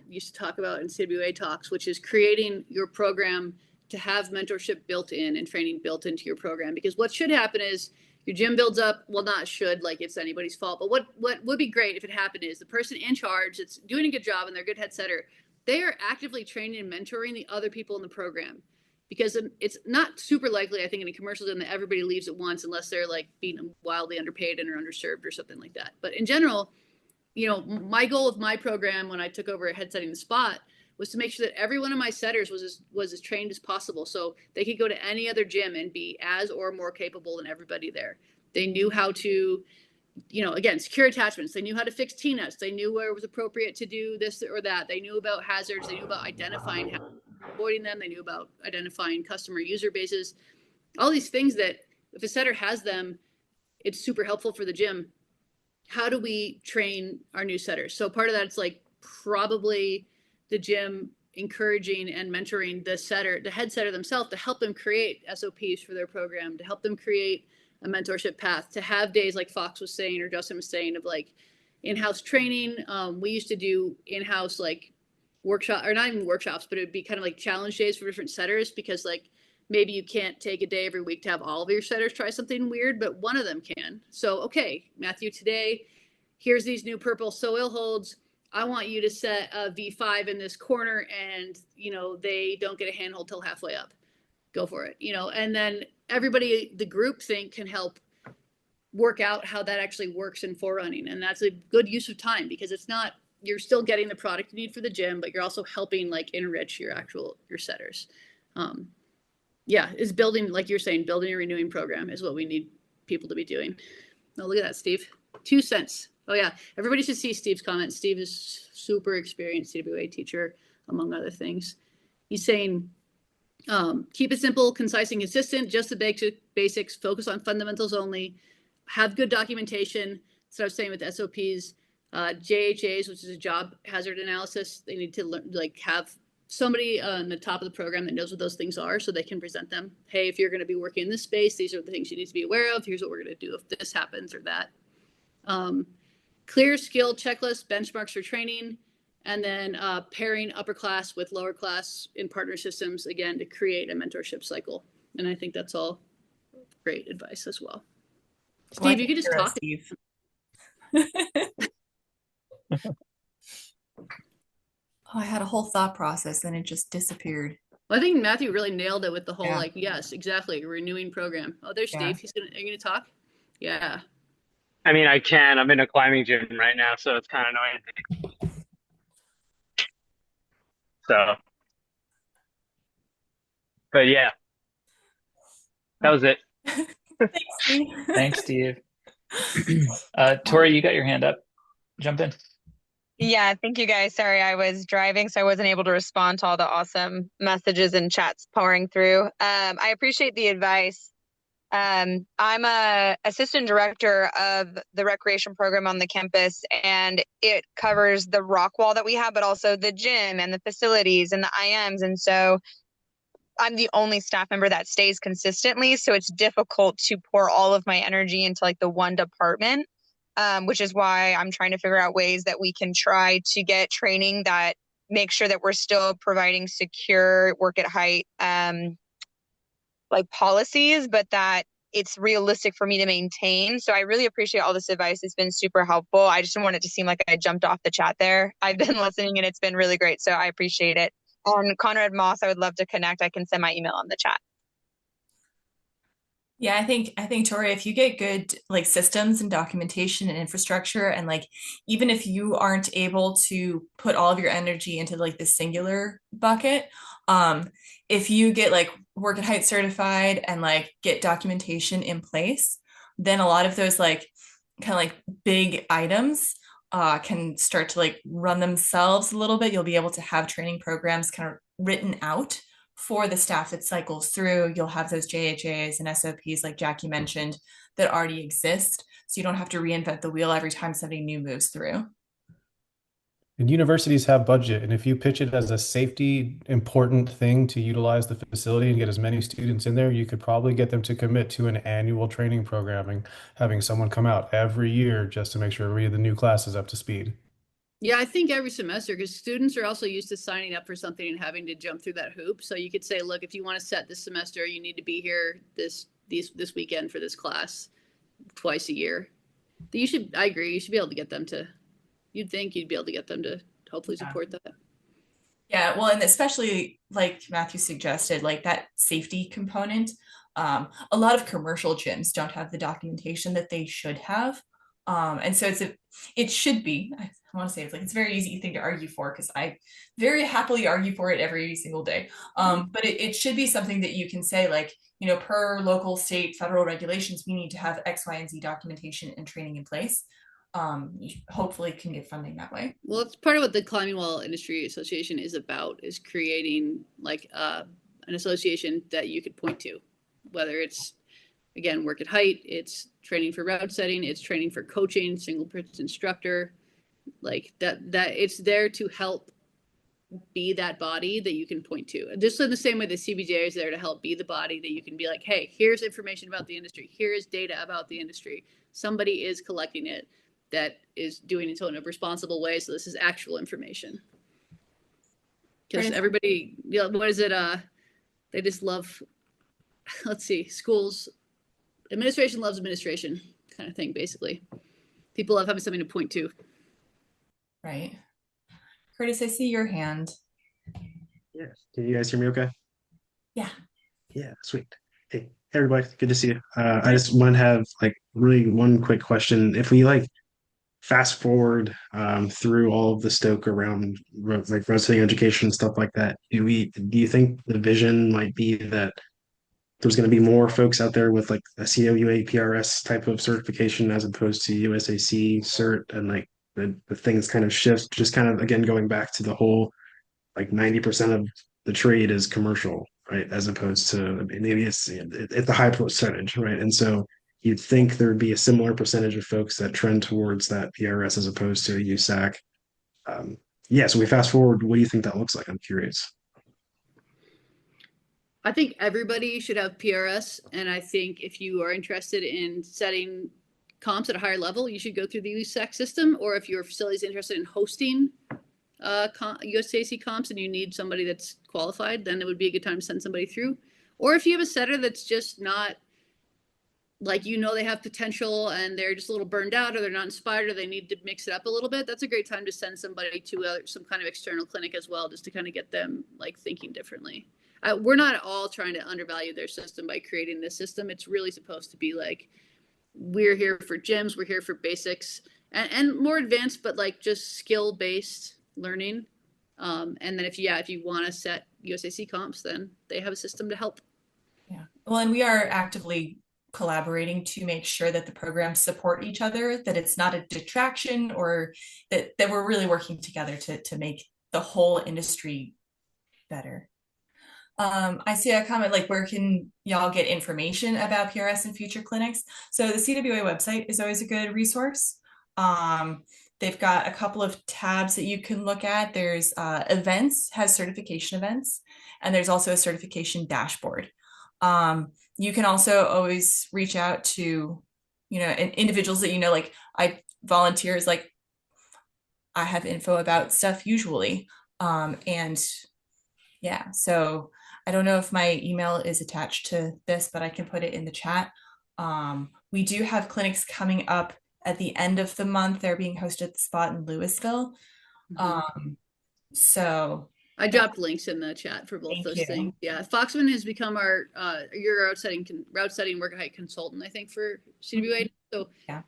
used to talk about in CWA talks, which is creating your program to have mentorship built in and training built into your program. Because what should happen is your gym builds up, well, not should, like it's anybody's fault, but what would be great if it happened is the person in charge that's doing a good job and they're a good head setter, they are actively training and mentoring the other people in the program. Because it's not super likely, I think, in a commercial gym that everybody leaves at once, unless they're like being wildly underpaid and are underserved or something like that. But in general, you know, my goal of my program when I took over at Head Setting the Spot was to make sure that every one of my setters was as trained as possible, so they could go to any other gym and be as or more capable than everybody there. They knew how to, you know, again, secure attachments. They knew how to fix T-nuts. They knew where it was appropriate to do this or that. They knew about hazards. They knew about identifying avoiding them. They knew about identifying customer user bases, all these things that if a setter has them, it's super helpful for the gym. How do we train our new setters? So part of that, it's like probably the gym encouraging and mentoring the head setter themselves, to help them create SOPs for their program, to help them create a mentorship path, to have days like Fox was saying or Justin was saying of like in-house training. We used to do in-house like workshop, or not even workshops, but it would be kind of like challenge days for different setters, because like maybe you can't take a day every week to have all of your setters try something weird, but one of them can. So, okay, Matthew, today, here's these new purple soil holds. I want you to set a V5 in this corner and, they don't get a handhold till halfway up. Go for it, and then everybody, the group think can help work out how that actually works in forerunning. And that's a good use of time because you're still getting the product you need for the gym, but you're also helping like enrich your setters. Is building, like you're saying, building a renewing program is what we need people to be doing. Oh, look at that, Steve. 2 cents. Oh yeah, everybody should see Steve's comment. Steve is super experienced CWA teacher, among other things. He's saying, keep it simple, concise, and consistent, just the basics, focus on fundamentals only, have good documentation. So I was saying with SOPs, JHAs, which is a job hazard analysis, they need to learn, have somebody on the top of the program that knows what those things are so they can present them. Hey, if you're going to be working in this space, these are the things you need to be aware of. Here's what we're going to do if this happens or that. Clear skill checklist, benchmarks for training, and then pairing upper class with lower class in partner systems, again, to create a mentorship cycle. And I think that's all great advice as well. Steve, you could just talk. Steve. Oh, I had a whole thought process and it just disappeared. Well, I think Matthew really nailed it with the whole, yes, exactly, renewing program. Oh, there's Steve. Are you going to talk? Yeah. I mean, I can. I'm in a climbing gym right now, so it's kind of noisy. So, but yeah, that was it. Thanks, Steve. Thanks, Steve. Tori, you got your hand up. Jump in. Yeah, thank you guys. Sorry, I was driving, so I wasn't able to respond to all the awesome messages and chats pouring through. I appreciate the advice. I'm a assistant director of the recreation program on the campus, and it covers the rock wall that we have, but also the gym and the facilities and the IMs. And so I'm the only staff member that stays consistently. So it's difficult to pour all of my energy into like the one department, which is why I'm trying to figure out ways that we can try to get training that makes sure that we're still providing secure work at height like policies, but that it's realistic for me to maintain. So I really appreciate all this advice. It's been super helpful. I just didn't want it to seem like I jumped off the chat there. I've been listening and it's been really great. So I appreciate it. And Conrad Moss, I would love to connect. I can send my email in the chat. Yeah, I think Tori, if you get good like systems and documentation and infrastructure, and like even if you aren't able to put all of your energy into like the singular bucket, if you get like work at height certified and like get documentation in place, then a lot of those like kind of like big items can start to like run themselves a little bit. You'll be able to have training programs kind of written out for the staff that cycles through. You'll have those JHAs and SOPs like Jackie mentioned that already exist. So you don't have to reinvent the wheel every time somebody new moves through. And universities have budget. And if you pitch it as a safety important thing to utilize the facility and get as many students in there, you could probably get them to commit to an annual training programming, having someone come out every year just to make sure every of the new class is up to speed. Yeah, I think every semester, because students are also used to signing up for something and having to jump through that hoop. So you could say, look, if you want to set this semester, you need to be here this weekend for this class twice a year. I agree, you should be able to get them to, you'd think you'd be able to get them to hopefully support that. Yeah, well, and especially like Matthew suggested, like that safety component. A lot of commercial gyms don't have the documentation that they should have. And so it should be, I want to say it's a very easy thing to argue for because I very happily argue for it every single day. But it should be something that you can say like, per local, state, federal regulations, we need to have X, Y, and Z documentation and training in place. You hopefully can get funding that way. Well, it's part of what the Climbing Wall Industry Association is about, is creating like an association that you could point to, whether it's, again, work at height, it's training for route setting, it's training for coaching, single person instructor, like that it's there to help be that body that you can point to. Just in the same way the CBJ is there to help be the body that you can be like, hey, here's information about the industry. Here is data about the industry. Somebody is collecting it that is doing it in a responsible way. So this is actual information. Because everybody, what is it? They just love, let's see, schools, administration loves administration kind of thing, basically. People love having something to point to. Right. Curtis, I see your hand. Yeah. Can you guys hear me okay? Yeah. Yeah, sweet. Hey, everybody, good to see you. I just want to have like really one quick question. If we like fast forward through all of the Stoke around like road education and stuff like that, do you think the vision might be that there's going to be more folks out there with like a CWA PRS type of certification as opposed to USAC cert, and like the things kind of shift, just kind of again going back to the whole like 90% of the trade is commercial, right? As opposed to maybe it's a high percentage, right? And so you'd think there'd be a similar percentage of folks that trend towards that PRS as opposed to a USAC. Yeah, so we fast forward, what do you think that looks like? I'm curious. I think everybody should have PRS, and I think if you are interested in setting comps at a higher level, you should go through the USAC system, or if your facility is interested in hosting USAC comps and you need somebody that's qualified, then it would be a good time to send somebody through. Or if you have a setter that's just not, like, you know, they have potential and they're just a little burned out, or they're not inspired, or they need to mix it up a little bit, that's a great time to send somebody to some kind of external clinic as well, just to kind of get them like thinking differently. We're not all trying to undervalue their system by creating this system. It's really supposed to be like, we're here for gyms, we're here for basics and more advanced, but like just skill-based learning. And then if you want to set USAC comps, then they have a system to help. Yeah. Well, and we are actively collaborating to make sure that the programs support each other, that it's not a detraction, or that we're really working together to make the whole industry better. I see a comment like, where can y'all get information about PRS and future clinics? So the CWA website is always a good resource. They've got a couple of tabs that you can look at. There's events, has certification events, and there's also a certification dashboard. You can also always reach out to, individuals that, like I volunteers, like I have info about stuff usually. And yeah, so I don't know if my email is attached to this, but I can put it in the chat. We do have clinics coming up at the end of the month. They're being hosted at the spot in Louisville. So I dropped links in the chat for both those things. Yeah, Foxman has become our your route setting work height consultant, I think, for CWA. So yeah,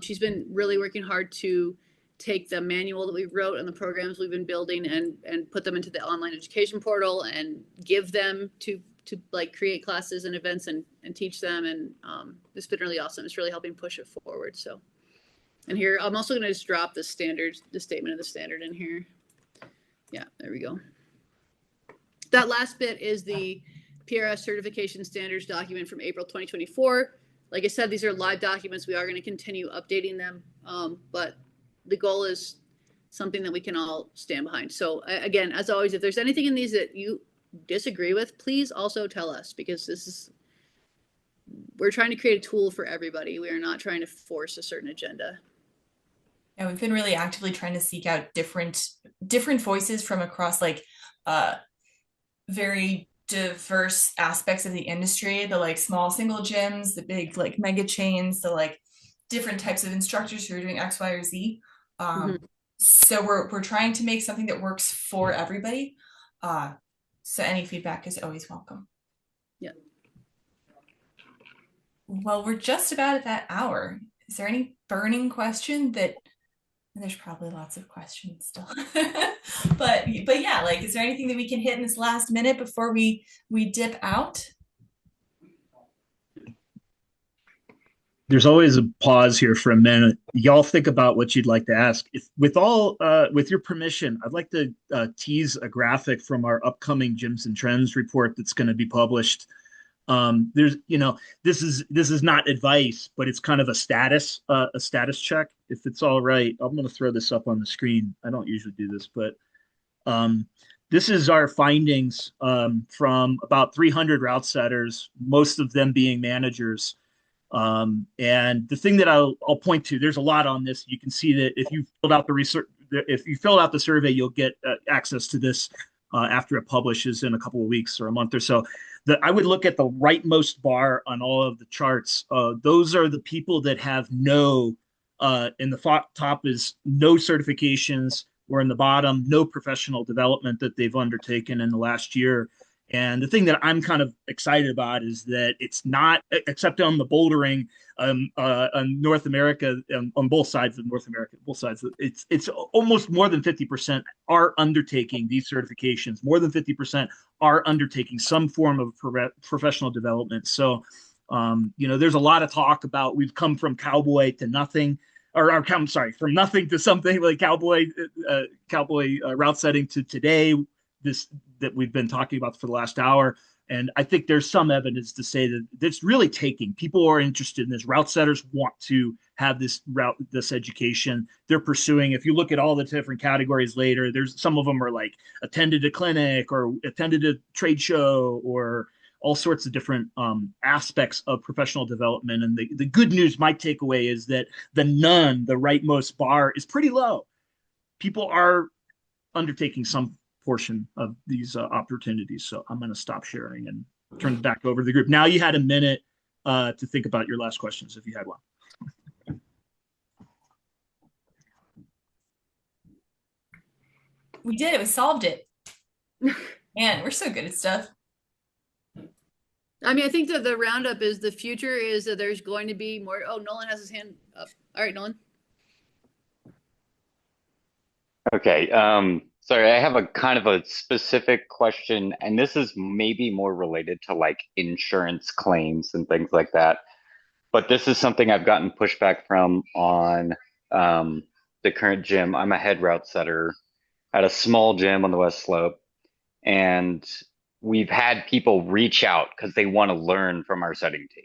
she's been really working hard to take the manual that we wrote and the programs we've been building and put them into the online education portal and give them to like create classes and events and teach them. And it's been really awesome. It's really helping push it forward. So, and here, I'm also going to just drop the statement of the standard in here. Yeah, there we go. That last bit is the PRS certification standards document from April 2024. Like I said, these are live documents. We are going to continue updating them, but the goal is something that we can all stand behind. So again, as always, if there's anything in these that you disagree with, please also tell us, because we're trying to create a tool for everybody. We are not trying to force a certain agenda. Yeah, we've been really actively trying to seek out different voices from across like very diverse aspects of the industry, the like small single gyms, the big like mega chains, the like different types of instructors who are doing X, Y, or Z. So we're trying to make something that works for everybody. So any feedback is always welcome. Yeah. Well, we're just about at that hour. Is there any burning question that? There's probably lots of questions still, but yeah, like, is there anything that we can hit in this last minute before we dip out? There's always a pause here for a minute. Y'all think about what you'd like to ask. With your permission, I'd like to tease a graphic from our upcoming Gyms and Trends report that's going to be published. This is not advice, but it's kind of a status check. If it's all right, I'm going to throw this up on the screen. I don't usually do this, but this is our findings from about 300 route setters, most of them being managers. And the thing that I'll point to, there's a lot on this. You can see that if you filled out the survey, you'll get access to this after it publishes in a couple of weeks or a month or so. I would look at the rightmost bar on all of the charts. Those are the people that have no, and the top is no certifications, or in the bottom, no professional development that they've undertaken in the last year. And the thing that I'm kind of excited about is that it's not, except on the bouldering, on North America, on both sides of North America, both sides, it's almost more than 50% are undertaking these certifications. More than 50% are undertaking some form of professional development. So, there's a lot of talk about we've come from cowboy to nothing. I'm sorry, from nothing to something like cowboy route setting to today, this that we've been talking about for the last hour. And I think there's some evidence to say that it's really taking. People are interested in this. Route setters want to have this education. They're pursuing. If you look at all the different categories later, there's some of them are like attended a clinic or attended a trade show or all sorts of different aspects of professional development. And the good news, my takeaway is that the rightmost bar is pretty low. People are undertaking some portion of these opportunities. So I'm going to stop sharing and turn it back over to the group. Now you had a minute to think about your last questions if you had one. We did it. We solved it. Man, we're so good at stuff. I mean, I think that the roundup is the future is that there's going to be more. Oh, Nolan has his hand up. All right, Nolan. Okay. Sorry, I have a kind of a specific question, and this is maybe more related to like insurance claims and things like that. But this is something I've gotten pushback from on the current gym. I'm a head route setter at a small gym on the West Slope, and we've had people reach out because they want to learn from our setting team.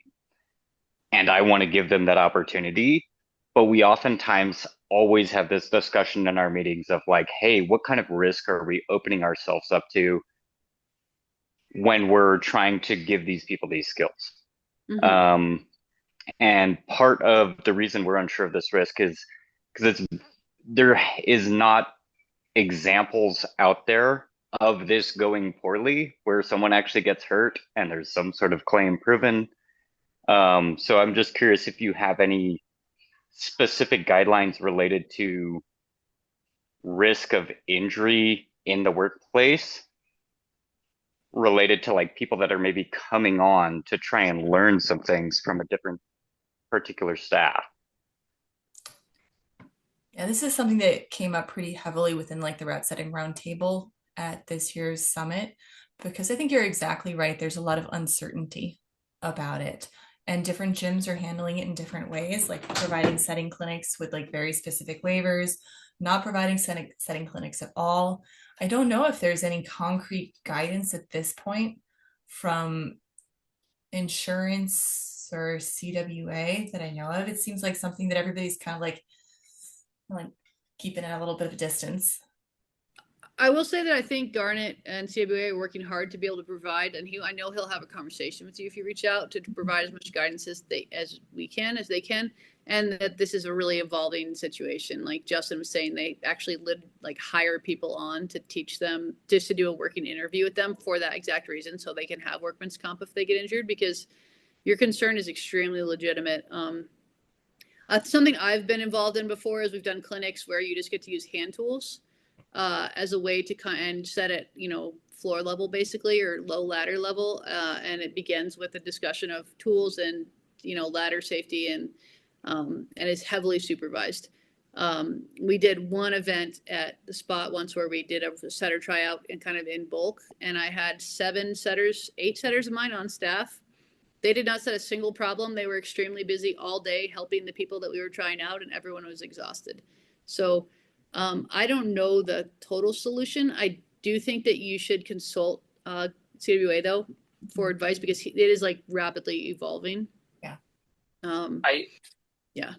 And I want to give them that opportunity. But we oftentimes always have this discussion in our meetings of like, hey, what kind of risk are we opening ourselves up to when we're trying to give these people these skills? Mm-hmm. And part of the reason we're unsure of this risk is because there is not examples out there of this going poorly where someone actually gets hurt and there's some sort of claim proven. So I'm just curious if you have any specific guidelines related to risk of injury in the workplace related to like people that are maybe coming on to try and learn some things from a different particular staff. Yeah, this is something that came up pretty heavily within like the route setting roundtable at this year's summit, because I think you're exactly right. There's a lot of uncertainty about it. And different gyms are handling it in different ways, like providing setting clinics with like very specific waivers, not providing setting clinics at all. I don't know if there's any concrete guidance at this point from insurance or CWA that I know of. It seems like something that everybody's kind of like keeping at a little bit of a distance. I will say that I think Garnet and CWA are working hard to be able to provide, and I know he'll have a conversation with you if you reach out to provide as much guidance as they can, and that this is a really evolving situation. Like Justin was saying, they actually hire people on to teach them, just to do a working interview with them for that exact reason, so they can have workman's comp if they get injured, because your concern is extremely legitimate. Something I've been involved in before is we've done clinics where you just get to use hand tools as a way to and set it, floor level basically, or low ladder level. And it begins with a discussion of tools and, ladder safety and is heavily supervised. We did one event at the spot once where we did a setter tryout and kind of in bulk. And I had 8 setters of mine on staff. They did not set a single problem. They were extremely busy all day helping the people that we were trying out, and everyone was exhausted. So I don't know the total solution. I do think that you should consult CWA though for advice, because it is rapidly evolving. Yeah.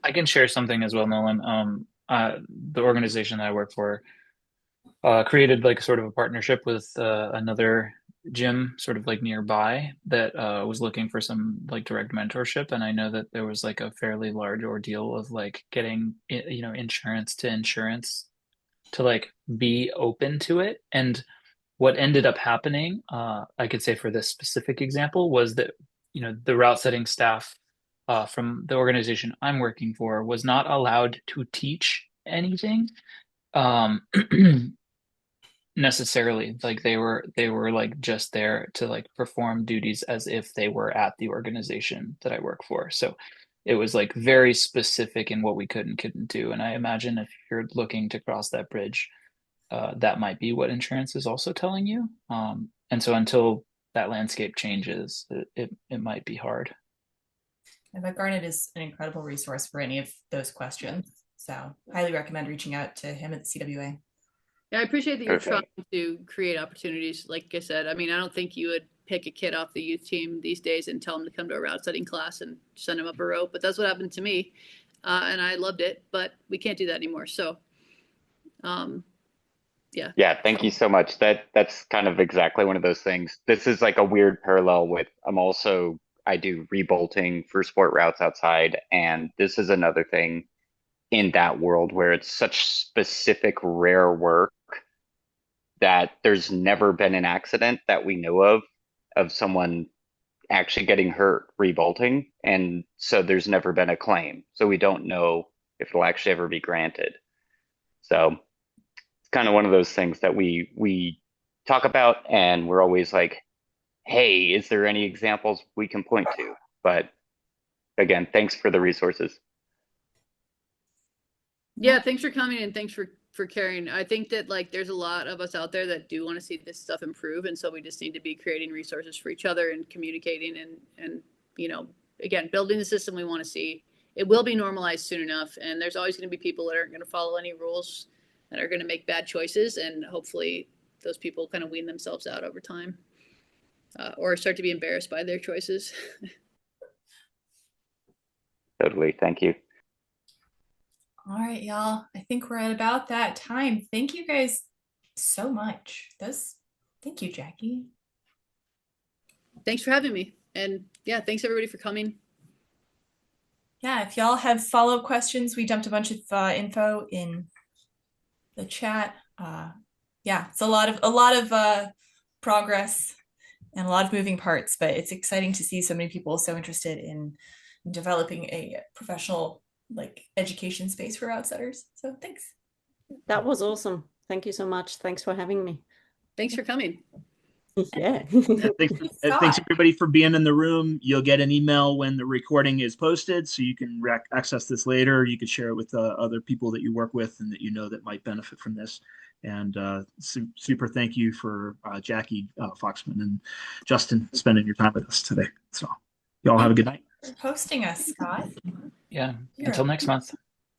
I can share something as well, Nolan. The organization that I work for created sort of a partnership with another gym sort of nearby that was looking for some direct mentorship, and I know that there was a fairly large ordeal of getting insurance to be open to it. And what ended up happening, I could say for this specific example, was that the route setting staff from the organization I'm working for was not allowed to teach anything Necessarily, like they were like just there to like perform duties as if they were at the organization that I work for. So it was like very specific in what we could and couldn't do. And I imagine if you're looking to cross that bridge, that might be what insurance is also telling you. And so until that landscape changes, it might be hard. But Garnet is an incredible resource for any of those questions. So highly recommend reaching out to him at the CWA. Yeah, I appreciate that you're Okay. trying to create opportunities. Like I said, I mean, I don't think you would pick a kid off the youth team these days and tell him to come to a route setting class and send him up a rope, but that's what happened to me. And I loved it, but we can't do that anymore. So, yeah. Yeah, thank you so much. That's kind of exactly one of those things. This is like a weird parallel with I do rebolting for sport routes outside, and this is another thing in that world where it's such specific rare work that there's never been an accident that we know of someone actually getting hurt rebolting, and so there's never been a claim. So we don't know if it'll actually ever be granted. So it's kind of one of those things that we talk about, and we're always like, hey, is there any examples we can point to? But again, thanks for the resources. Yeah, thanks for coming and thanks for caring. I think that like there's a lot of us out there that do want to see this stuff improve, and so we just need to be creating resources for each other and communicating and you know, again, building the system we want to see. It will be normalized soon enough, and there's always going to be people that aren't going to follow any rules, that are going to make bad choices, and hopefully those people kind of wean themselves out over time, or start to be embarrassed by their choices. Totally. Thank you. All right, y'all. I think we're at about that time. Thank you guys so much. Thank you, Jackie. Thanks for having me. And yeah, thanks everybody for coming. Yeah, if y'all have follow-up questions, we dumped a bunch of info in the chat. Yeah, it's a lot of progress and a lot of moving parts, but it's exciting to see so many people so interested in developing a professional like education space for outsetters. So thanks. That was awesome. Thank you so much. Thanks for having me. Thanks for coming. Yeah. Thanks everybody for being in the room. You'll get an email when the recording is posted, so you can access this later. You can share it with other people that you work with and that you know that might benefit from this. And super thank you for Jackie Foxman and Justin spending your time with us today. So y'all have a good night. For hosting us, Scott. Yeah. Until next month.